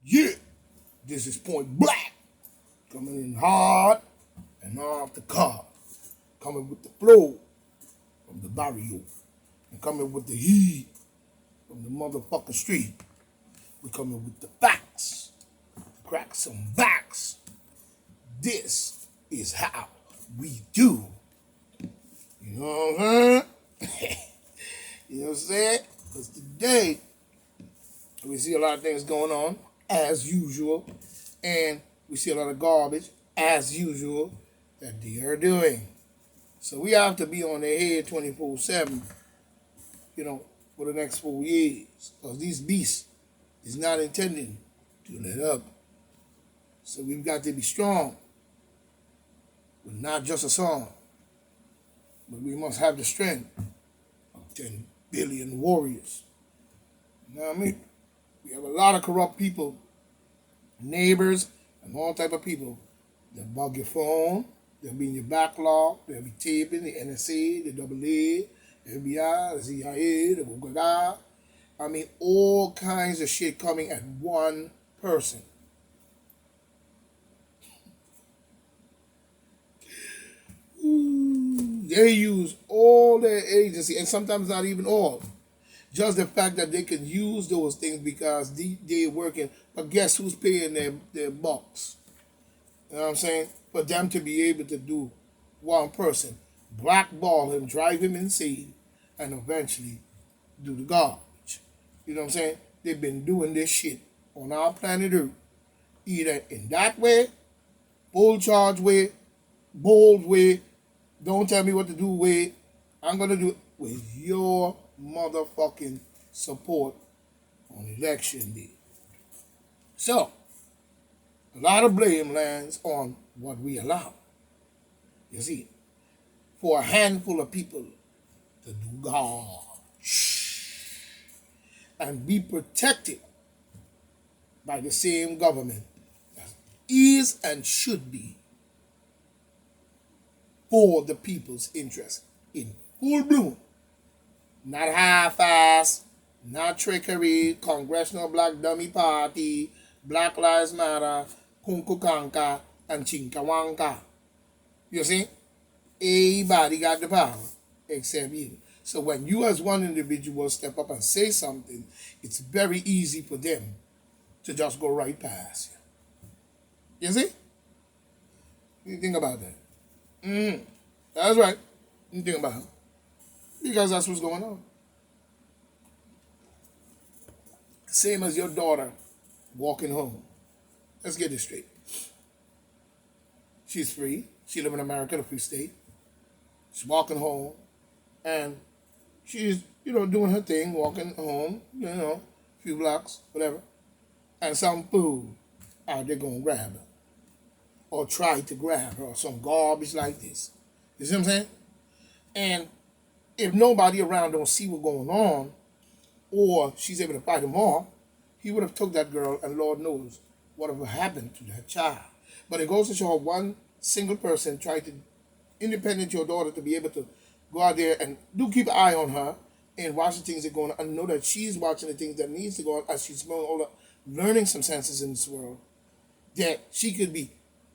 Yeah, this is Point Black, coming in hard and off the car, coming with the flow from the barrio, and coming with the heat from the motherfucking street. We coming with the facts, crack some backs. This is how we do. You know what I'm saying? You know what I'm saying? Because today we see a lot of things going on as usual, and we see a lot of garbage as usual that they are doing. So we have to be on their head 24/7, for the next 4 years, because these beasts is not intending to let up. So we've got to be strong, with not just a song, but we must have the strength of 10 billion warriors. You know what I mean? We have a lot of corrupt people, neighbors, and all type of people that bug your phone. They'll be in your backlog. They'll be taping the NSA, the AA, the FBI, the CIA, the Bugada. I mean, all kinds of shit coming at one person. Ooh, they use all their agency, and sometimes not even all. Just the fact that they can use those things because they're working. But guess who's paying their bucks? You know what I'm saying? For them to be able to do one person, blackball him, drive him insane, and eventually do the garbage. You know what I'm saying? They've been doing this shit on our planet Earth, either in that way, full charge way, bold way, don't tell me what to do way. I'm gonna do it with your motherfucking support on election day. So, a lot of blame lands on what we allow. You see, for a handful of people to do God and be protected by the same government that is and should be for the people's interest in full bloom, not half-ass, not trickery, Congressional Black Dummy Party, Black Lives Matter, Kunkukanka, and Chinkawanka. You see? Everybody got the power except you. So when you as one individual step up and say something, it's very easy for them to just go right past you. You see? What do you think about that? That's right. What do you think about it? Because that's what's going on. Same as your daughter walking home. Let's get this straight. She's free. She live in America, the free state. She's walking home, and she's, doing her thing, walking home, a few blocks, whatever. And some fool out there gonna grab her. Or try to grab her, or some garbage like this. You see what I'm saying? And if nobody around don't see what's going on, or she's able to fight him off, he would have took that girl, and Lord knows whatever happened to that child. But it goes to show one single person try to independent your daughter to be able to go out there and do keep an eye on her and watch the things that are going on and know that she's watching the things that needs to go on as she's growing older, learning some senses in this world, that she could be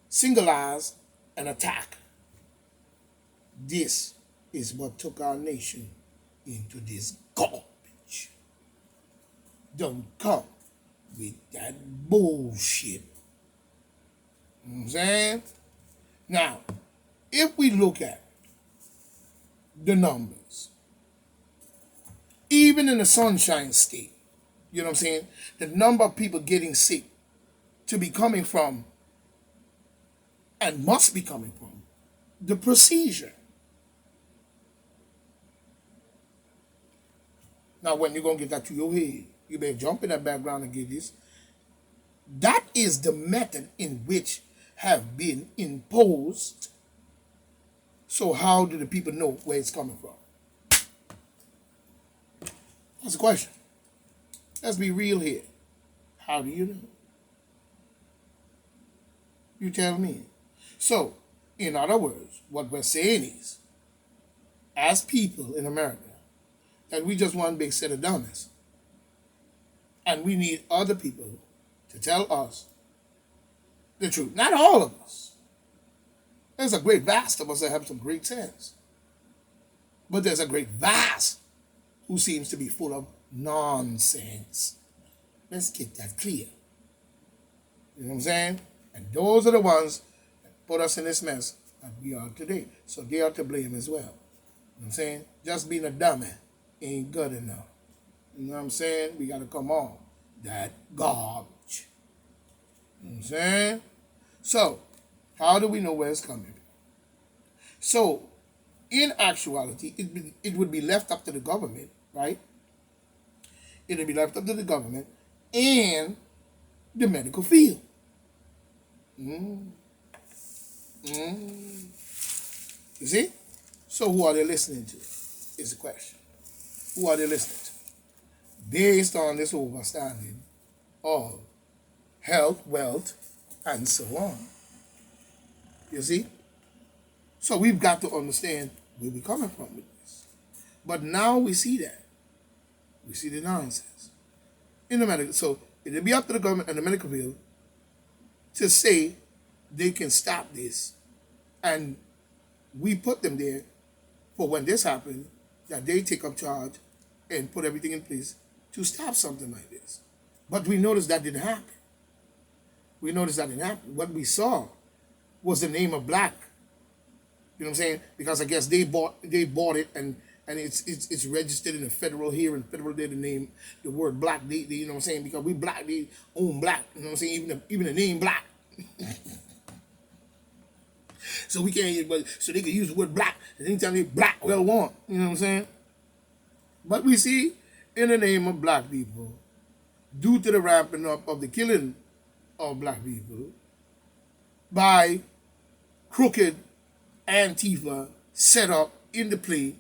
singleized and attacked. This is what took our nation into this garbage. Don't come with that bullshit. You know what I'm saying? Now, if we look at the numbers, even in the Sunshine State, you know what I'm saying, the number of people getting sick to be coming from, and must be coming from, the procedure. Now, when you're going to get that to your head, you better jump in that background and get this. That is the method in which have been imposed. So how do the people know where it's coming from? That's the question. Let's be real here. How do you know? You tell me. So, in other words, what we're saying is, as people in America, that we just one big set of dummies. And we need other people to tell us the truth. Not all of us. There's a great vast of us that have some great sense. But there's a great vast who seems to be full of nonsense. Let's get that clear. You know what I'm saying? And those are the ones that put us in this mess that we are today. So they are to blame as well. You know what I'm saying? Just being a dummy ain't good enough. You know what I'm saying? We got to come on that garbage. You know what I'm saying? So, how do we know where it's coming from? So, in actuality, it would be left up to the government, right? It would be left up to the government and the medical field. You see? So who are they listening to is the question. Who are they listening to? Based on this understanding of health, wealth, and so on. You see? So we've got to understand where we're coming from with this. But now we see that. We see the nonsense. In the medical, so it'll be up to the government and the medical field to say they can stop this. And we put them there for when this happens, that they take up charge and put everything in place to stop something like this. But we noticed that didn't happen. We noticed that didn't happen. What we saw was the name of black. You know what I'm saying? Because I guess they bought it and it's registered in the federal here and federal there, the word black, they you know what I'm saying? Because we black, they own black, you know what I'm saying? Even the name black. So we can't, so they can use the word black, and anytime they black, well want, you know what I'm saying? But we see, in the name of black people, due to the ramping up of the killing of black people, by crooked Antifa set up in the play,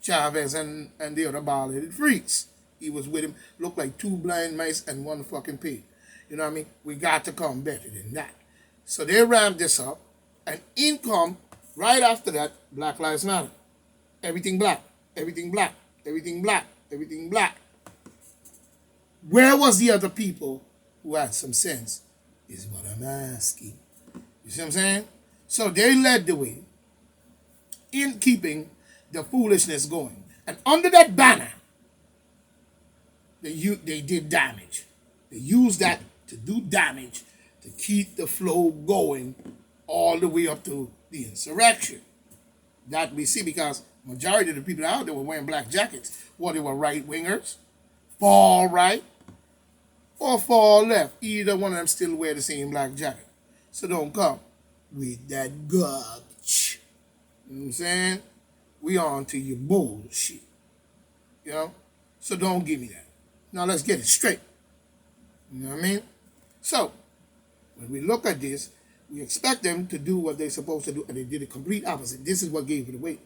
Chavez and the other bald-headed freaks. He was with him, looked like two blind mice and one fucking pig. You know what I mean? We got to come better than that. So they ramped this up, and in come, right after that, Black Lives Matter. Everything black, everything black, everything black, everything black. Where was the other people who had some sense, is what I'm asking. You see what I'm saying? So they led the way in keeping the foolishness going. And under that banner, they did damage. They used that to do damage to keep the flow going all the way up to the insurrection. That we see because majority of the people out there were wearing black jackets. They were right-wingers, far right, or far left. Either one of them still wear the same black jacket. So don't come with that garbage. You know what I'm saying? We on to your bullshit. You know? So don't give me that. Now let's get it straight. You know what I mean? So, when we look at this, we expect them to do what they're supposed to do, and they did the complete opposite. This is what gave it away.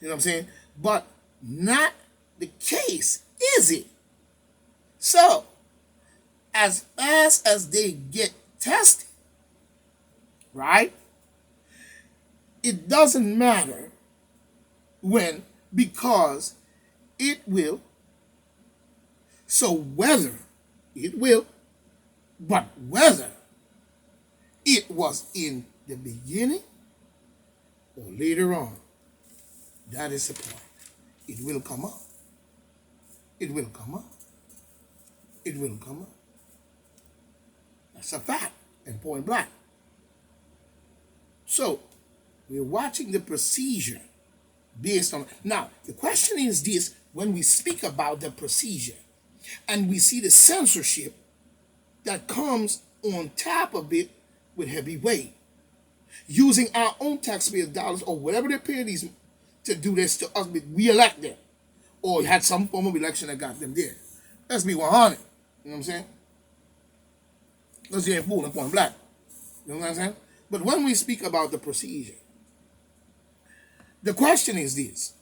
You know what I'm saying? But not the case, is it? So, as fast as they get tested, right? It doesn't matter when, because it will. So whether it will, but whether it was in the beginning or later on, that is the point. It will come up. It will come up. It will come up. That's a fact and point blank. So, we're watching the procedure based on... Now, the question is this, when we speak about the procedure and we see the censorship that comes on top of it with heavy weight, using our own taxpayers' dollars or whatever they're paying these to do this to us, we elect them, or had some form of election that got them there. Let's be 100. You know what I'm saying? Let's get fool and point black. You know what I'm saying? But when we speak about the procedure, the question is this.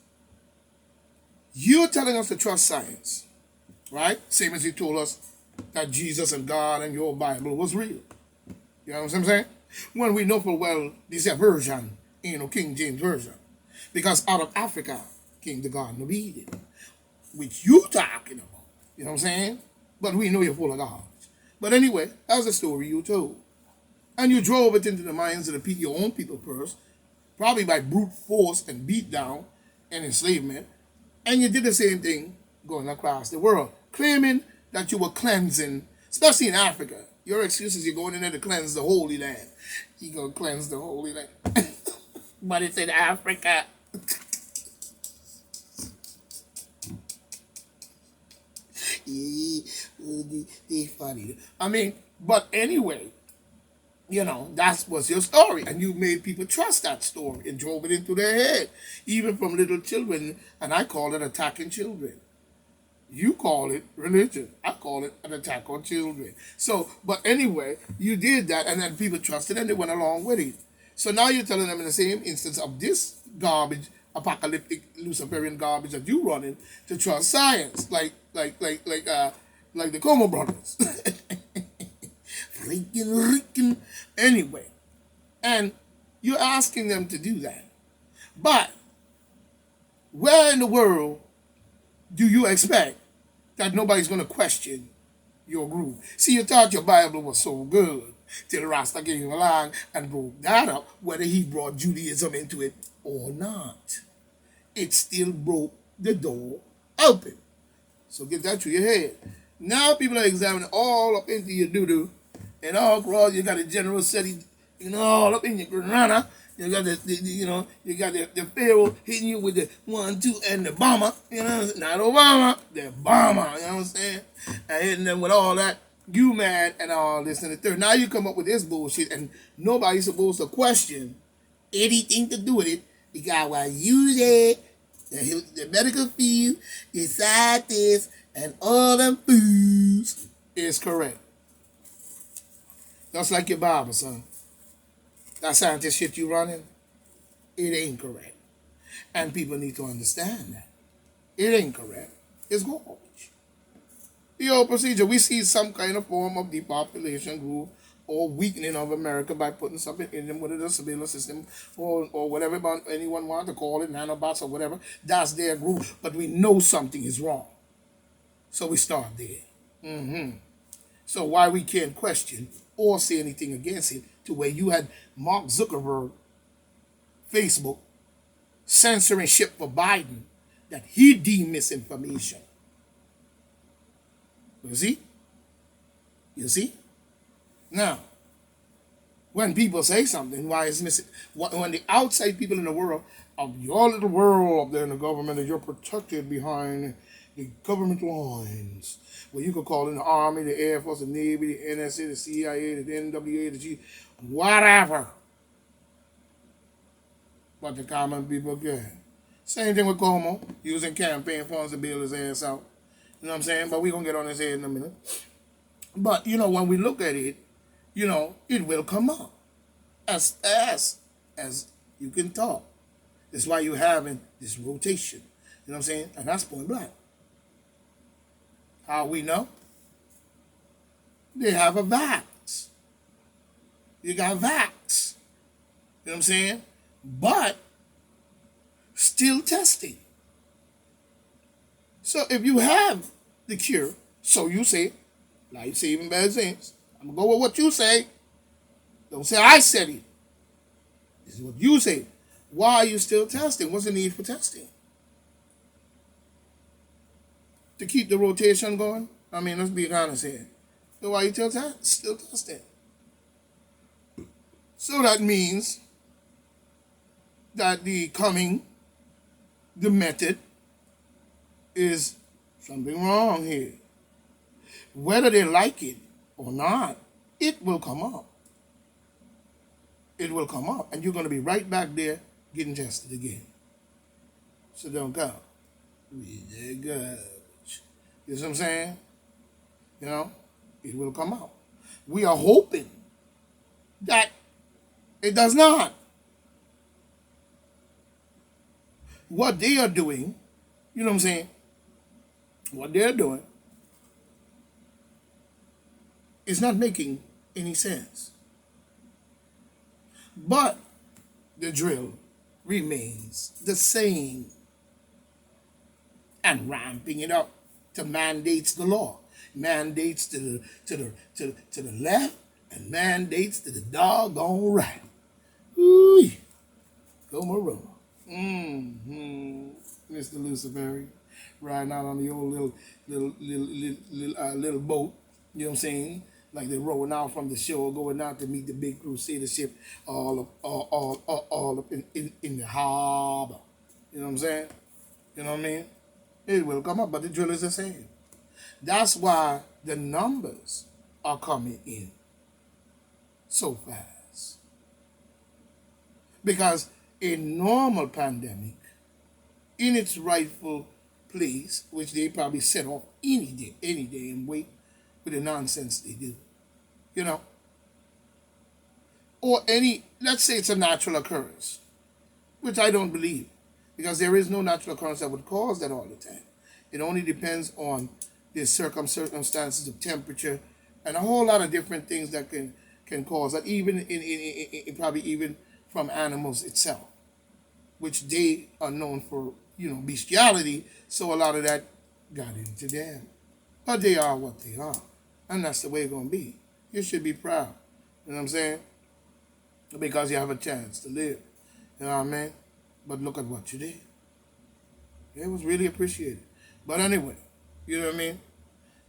You're telling us to trust science, right? Same as you told us that Jesus and God and your Bible was real. You know what I'm saying? When we know full well this version, King James Version. Because out of Africa came the Garden of Eden, which you talking about. You know what I'm saying? But we know you're full of garbage. But anyway, that's the story you told. And you drove it into the minds of your own people first, probably by brute force and beat down and enslavement. And you did the same thing going across the world, claiming that you were cleansing, especially in Africa. Your excuse is you're going in there to cleanse the Holy Land. You go cleanse the Holy Land. But it's in Africa. They funny. I mean, but anyway, that was your story, and you made people trust that story and drove it into their head, even from little children. And I call it attacking children. You call it religion. I call it an attack on children. So, but anyway, you did that, and then people trusted, and they went along with it. So now you're telling them in the same instance of this garbage, apocalyptic Luciferian garbage that you running to trust science, like the Como brothers. Freaking. Anyway, and you're asking them to do that. But where in the world do you expect that nobody's going to question your groove? See, you thought your Bible was so good till Rasta came along and broke that up, whether he brought Judaism into it or not. It still broke the door open. So get that through your head. Now people are examining all up into your doo-doo, and all across you got the general city, all up in your granada. You got you got the Pharaoh hitting you with the 1, 2, and the bomber. Not Obama, the bomber. You know what I'm saying? And hitting them with all that. You mad and all this and the third. Now you come up with this bullshit, and nobody's supposed to question anything to do with it because while you there, the medical field, the scientists, and all them foods is correct. Just like your Bible, son. That scientist shit you running, it ain't correct. And people need to understand that. It ain't correct. It's garbage. The whole procedure, we see some kind of form of depopulation group or weakening of America by putting something in them, whether it's a surveillance system or whatever anyone wants to call it, nanobots or whatever. That's their group. But we know something is wrong. So we start there. So why we can't question or say anything against it, to where you had Mark Zuckerberg, Facebook, censoring shit for Biden that he deemed misinformation. You see? You see? Now, when people say something, why is missing? When the outside people in the world, of your little world up there in the government, and you're protected behind the government lines, where you could call in the Army, the Air Force, the Navy, the NSA, the CIA, the NWA, the G, whatever. But the common people can. Same thing with Cuomo, using campaign funds to bail his ass out. You know what I'm saying? But we're going to get on his head in a minute. But, when we look at it, it will come up. As fast as you can talk. That's why you're having this rotation. You know what I'm saying? And that's point blank. How we know? They have a vax. You got vax. You know what I'm saying? But still testing. So if you have the cure, so you say, life-saving vaccines. I'm going to go with what you say. Don't say I said it. This is what you say. Why are you still testing? What's the need for testing? To keep the rotation going? I mean, let's be honest here. So why are you still testing? So that means that the method is something wrong here. Whether they like it or not, it will come up. It will come up, and you're going to be right back there getting tested again. So don't go. Really good. You see what I'm saying? It will come out. We are hoping that it does not. What they are doing, you know what I'm saying? What they're doing is not making any sense. But the drill remains the same. And ramping it up to mandates the law. mandates to the left and mandates to the doggone right. Ooh, go Maroon. Mr. Luciferian, riding out on the old little boat. You know what I'm saying? Like they're rowing out from the shore, going out to meet the big crusader ship, all up in the harbor. You know what I'm saying? You know what I mean? It will come up, but the drill is the same. That's why the numbers are coming in so fast. Because a normal pandemic, in its rightful place, which they probably set off any day, and wait with the nonsense they do, you know, or let's say it's a natural occurrence, which I don't believe, because there is no natural occurrence that would cause that all the time. It only depends on the circumstances of temperature and a whole lot of different things that can cause that, even in probably even from animals itself, which they are known for, bestiality. So a lot of that got into them. But they are what they are. And that's the way it's going to be. You should be proud. You know what I'm saying? Because you have a chance to live. You know what I mean? But look at what you did. It was really appreciated. But anyway, you know what I mean?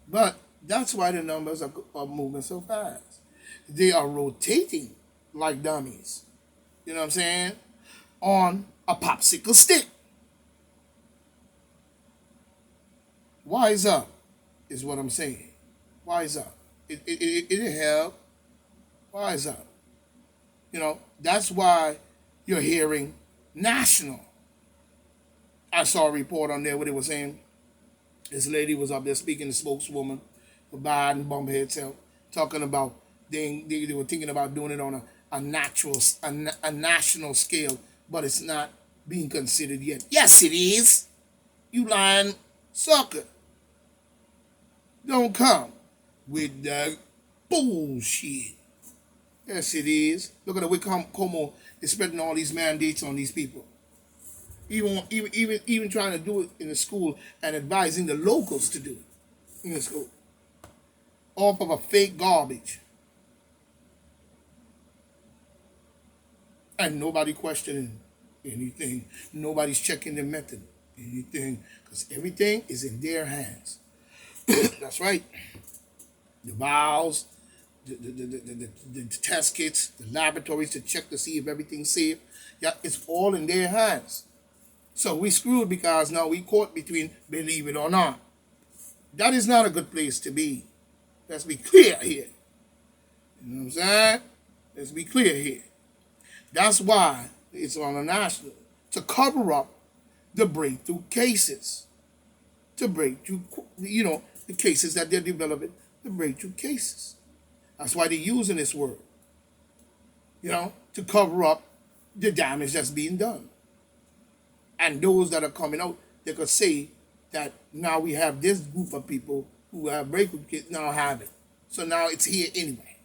But that's why the numbers are moving so fast. They are rotating like dummies. You know what I'm saying? On a popsicle stick. Wise up is what I'm saying. Wise up. It help. Wise up. That's why you're hearing national. I saw a report on there where they were saying this lady was up there speaking, the spokeswoman for Biden, Bumphead Health, talking about they were thinking about doing it on a national scale, but it's not being considered yet. Yes, it is. You lying sucker. Don't come with the bullshit. Yes, it is. Look at the way Como is spreading all these mandates on these people. Even trying to do it in the school and advising the locals to do it in the school. Off of a fake garbage. And nobody questioning anything. Nobody's checking the method. Anything. Because everything is in their hands. That's right. The vials, the test kits, the laboratories to check to see if everything's safe. Yeah, it's all in their hands. So we screwed because now we caught between believe it or not. That is not a good place to be. Let's be clear here. You know what I'm saying? Let's be clear here. That's why it's on a national, to cover up the breakthrough cases. To break through, the cases that they're developing, the breakthrough cases. That's why they're using this word, to cover up the damage that's being done. And those that are coming out, they could say that now we have this group of people who have breakthrough kits now have it. So now it's here anyway.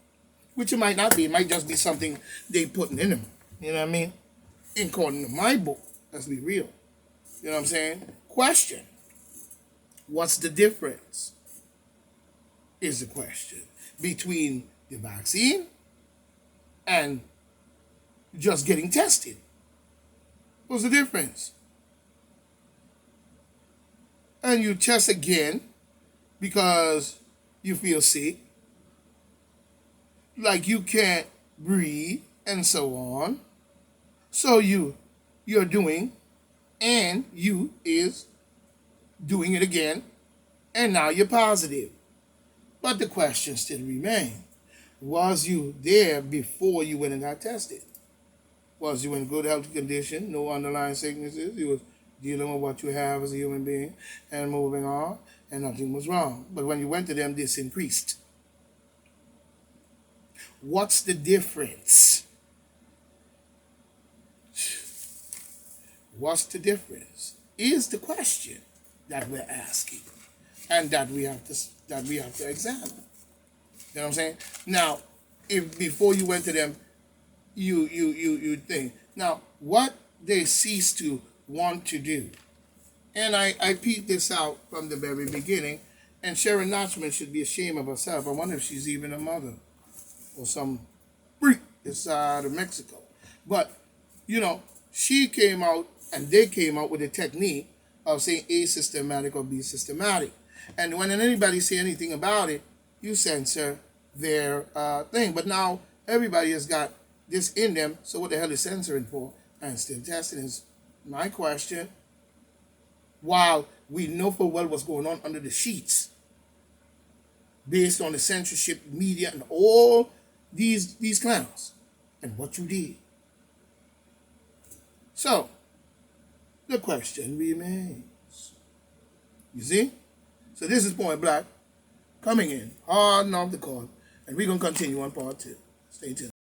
Which it might not be. It might just be something they putting in them. You know what I mean? According to my book, let's be real. You know what I'm saying? Question. What's the difference? Is the question between the vaccine and just getting tested. What's the difference? And you test again because you feel sick, like you can't breathe, and so on. So you're doing, and you is doing it again, and now you're positive. But the question still remains. Was you there before you went and got tested? Was you in good health condition, no underlying sicknesses? You was dealing with what you have as a human being and moving on, and nothing was wrong. But when you went to them, this increased. What's the difference? What's the difference? Is the question that we're asking, and that we have to examine. You know what I'm saying? Now, if before you went to them, you think. Now, what they cease to want to do, and I peeped this out from the very beginning, And Sharon Notchman should be ashamed of herself. I wonder if she's even a mother or some freak inside of Mexico. But, she came out and they came out with a technique of saying asystematic or be systematic. And when anybody say anything about it, you censor their thing. But now everybody has got this in them, so what the hell is censoring for? And still testing is my question. While we know full well what's going on under the sheets, based on the censorship, media, and all these clowns, and what you did. So, the question remains. You see? So this is Point Black coming in hard and off the court, and we're going to continue on part 2. Stay tuned.